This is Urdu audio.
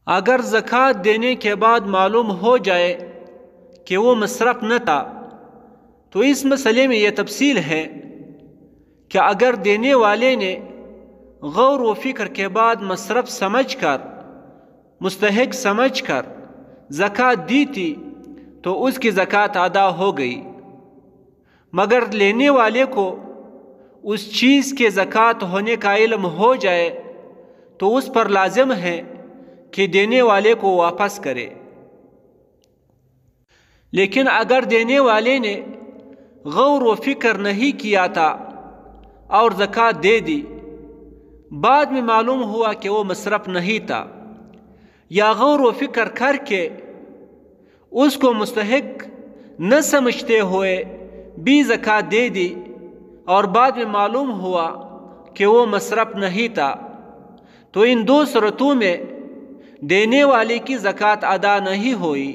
اگر زکوٰۃ دینے کے بعد معلوم ہو جائے کہ وہ مصرف نہ تھا تو اس مسئلے میں یہ تفصیل ہے کہ اگر دینے والے نے غور و فکر کے بعد مصرف سمجھ کر مستحق سمجھ کر زکوٰۃ دی تھی تو اس کی زکوٰۃ ادا ہو گئی، مگر لینے والے کو اس چیز کے زکوٰۃ ہونے کا علم ہو جائے تو اس پر لازم ہے کہ دینے والے کو واپس کرے۔ لیکن اگر دینے والے نے غور و فکر نہیں کیا تھا اور زکوٰۃ دے دی، بعد میں معلوم ہوا کہ وہ مصرف نہیں تھا، یا غور و فکر کر کے اس کو مستحق نہ سمجھتے ہوئے بھی زکوٰۃ دے دی اور بعد میں معلوم ہوا کہ وہ مصرف نہیں تھا، تو ان دو صورتوں میں دینے والے کی زکوٰۃ ادا نہیں ہوئی۔